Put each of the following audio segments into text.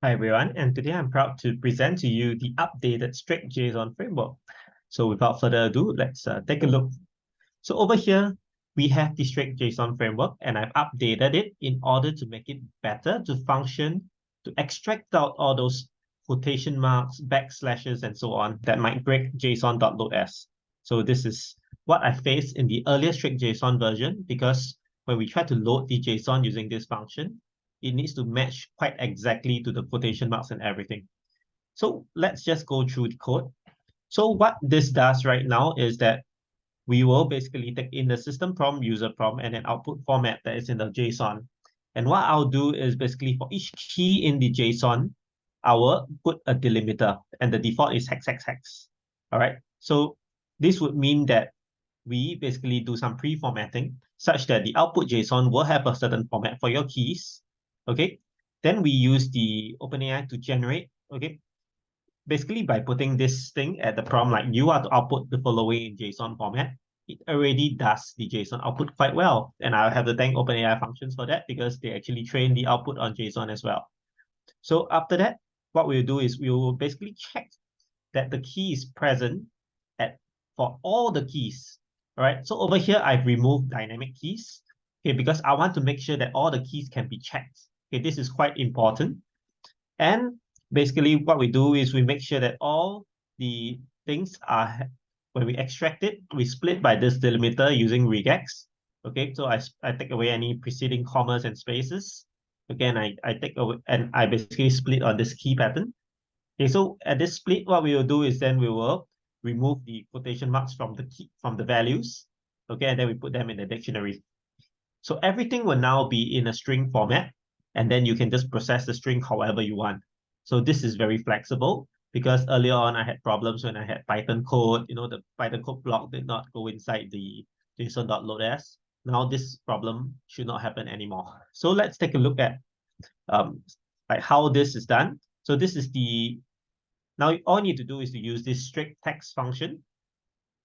Hi everyone, and today I'm proud to present to you the updated StrictJSON framework. So without further ado, let's take a look. So over here, we have the StrictJSON framework, and I've updated it in order to make it better to function, to extract out all those quotation marks, backslashes, and so on that might break json.loads. So this is what I faced in the earlier StrictJSON version, because when we try to load the JSON using this function, it needs to match quite exactly to the quotation marks and everything. So let's just go through the code. So what this does right now is that we will basically take in the system prompt, user prompt, and an output format that is in the JSON. And what I'll do is basically for each key in the JSON, I will put a delimiter, and the default is hex, hex, hex. All right. So this would mean that we basically do some pre-formatting such that the output JSON will have a certain format for your keys. Okay. Then we use the OpenAI to generate. Okay. Basically, by putting this thing at the prompt, like you are to output the following in JSON format, it already does the JSON output quite well. And I have to thank OpenAI functions for that because they actually train the output on JSON as well. So after that, what we'll do is we will basically check that the key is present for all the keys. All right. So over here, I've removed dynamic keys. Okay, because I want to make sure that all the keys can be checked. Okay, this is quite important. And basically what we do is we make sure that all the things are, when we extract it, we split by this delimiter using regex. Okay, so I take away any preceding commas and spaces. Again, I take away, and I basically split on this key pattern. Okay, so at this split, what we will do is then we will remove the quotation marks from the key, from the values. Okay, and then we put them in the dictionary. So everything will now be in a string format, and then you can just process the string however you want. So this is very flexible because earlier on I had problems when I had Python code, the Python code block did not go inside the json.loads. Now this problem should not happen anymore. So let's take a look at like how this is done. So this is now all you need to do is to use this StrictText function.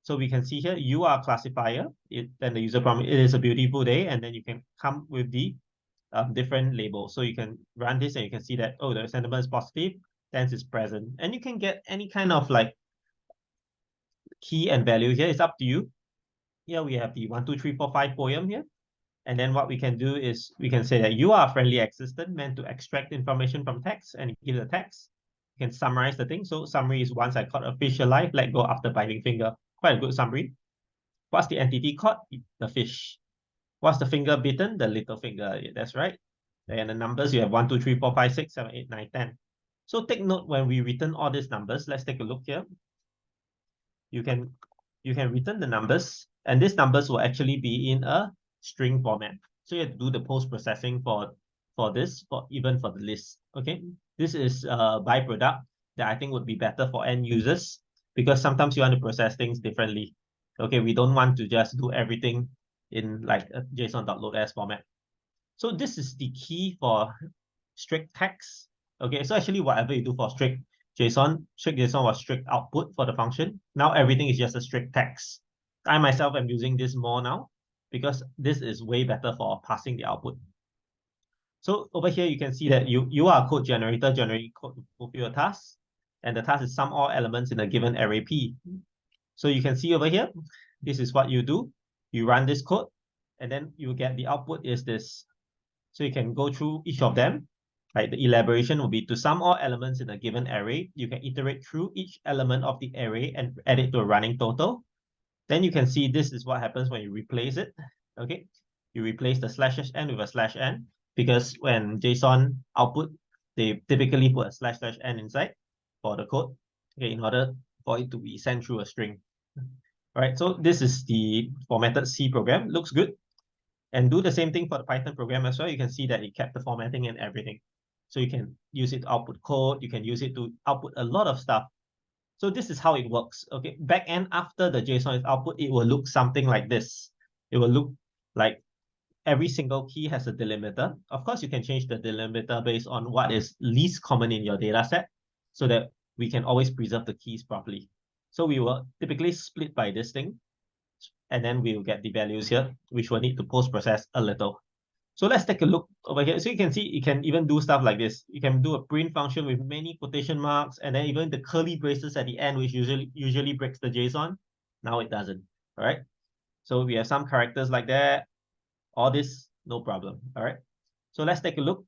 So we can see here, you are a classifier, then the user prompt, it is a beautiful day, and then you can come with the different labels. So you can run this and you can see that, oh, the sentiment is positive, tense is present. And you can get any kind of like key and value here. It's up to you. Here we have the 1, 2, 3, 4, 5 poem here. And then what we can do is we can say that you are a friendly assistant meant to extract information from text and give the text. You can summarize the thing. So summary is once I caught a fish alive, let go after biting finger. Quite a good summary. What's the entity caught? The fish. What's the finger bitten? The little finger. That's right. And the numbers, you have 1, 2, 3, 4, 5, 6, 7, 8, 9, 10. So take note when we return all these numbers. Let's take a look here. You can return the numbers, and these numbers will actually be in a string format. So you have to do the post-processing for this, even for the list. Okay, this is a byproduct that I think would be better for end users because sometimes you want to process things differently. Okay, we don't want to just do everything in like a json.loads format. So this is the key for StrictText. Okay, so actually whatever you do for StrictJSON was strict output for the function. Now everything is just a StrictText. I myself am using this more now because this is way better for parsing the output. So over here, you can see that you are a code generator generating code to fulfill a task. And the task is sum all elements in a given array P. So you can see over here, this is what you do. You run this code, and then you get the output is this. So you can go through each of them. Right, the elaboration will be to sum all elements in a given array. You can iterate through each element of the array and add it to a running total. Then you can see this is what happens when you replace it. Okay, you replace the /n with a /n because when JSON output, they typically put a /n inside for the code. Okay, in order for it to be sent through a string. All right, so this is the formatted C program. Looks good. And do the same thing for the Python program as well. You can see that it kept the formatting and everything. So you can use it to output code. You can use it to output a lot of stuff. So this is how it works. Okay, back end after the JSON is output, it will look something like this. It will look like every single key has a delimiter. Of course, you can change the delimiter based on what is least common in your data set so that we can always preserve the keys properly. So we will typically split by this thing, and then we will get the values here, which will need to post-process a little. So let's take a look over here. So you can see you can even do stuff like this. You can do a print function with many quotation marks and then even the curly braces at the end, which usually breaks the JSON. Now it doesn't. All right. So we have some characters like that. All this, no problem. All right. So let's take a look.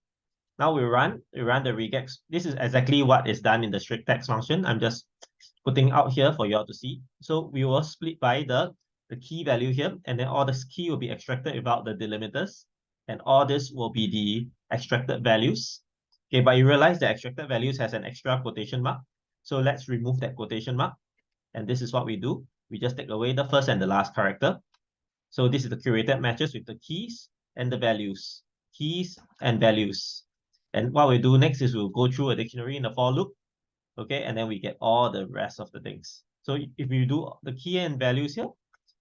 Now we run the regex. This is exactly what is done in the StrictText function. I'm just putting out here for you all to see. So we will split by the key value here, and then all this key will be extracted without the delimiters, and all this will be the extracted values. Okay, but you realize the extracted values has an extra quotation mark. So let's remove that quotation mark. And this is what we do. We just take away the first and the last character. So this is the curated matches with the keys and the values. Keys and values. And what we do next is we'll go through a dictionary in the for loop. Okay, and then we get all the rest of the things. So if you do the key and values here,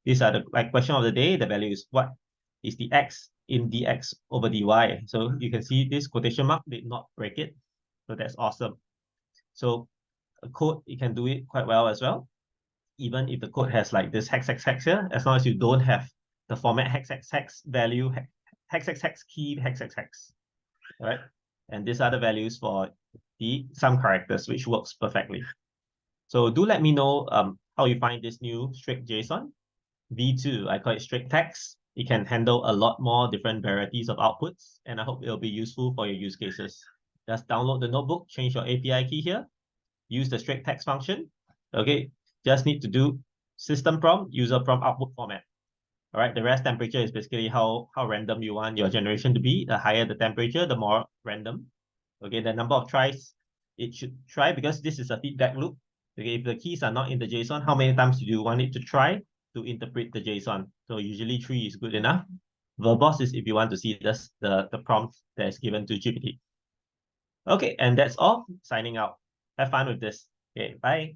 these are the question of the day. The value is what is the x in dx over dy. So you can see this quotation mark did not break it. So that's awesome. So a code, you can do it quite well as well. Even if the code has like this hex hex hex here, as long as you don't have the format hex hex hex value, hex hex hex key hex hex hex. All right. And these are the values for the some characters, which works perfectly. So do let me know how you find this new StrictJSON v2. I call it StrictText. It can handle a lot more different varieties of outputs, and I hope it'll be useful for your use cases. Just download the notebook, change your API key here, use the StrictText function. Okay, just need to do system prompt, user prompt output format. All right, the rest temperature is basically how random you want your generation to be. The higher the temperature, the more random. Okay, the number of tries it should try, because this is a feedback loop. Okay, if the keys are not in the JSON, how many times do you want it to try to interpret the JSON? So usually 3 is good enough. Verbose is if you want to see this, the prompt that is given to GPT. Okay, and that's all. Signing out. Have fun with this. Okay, bye.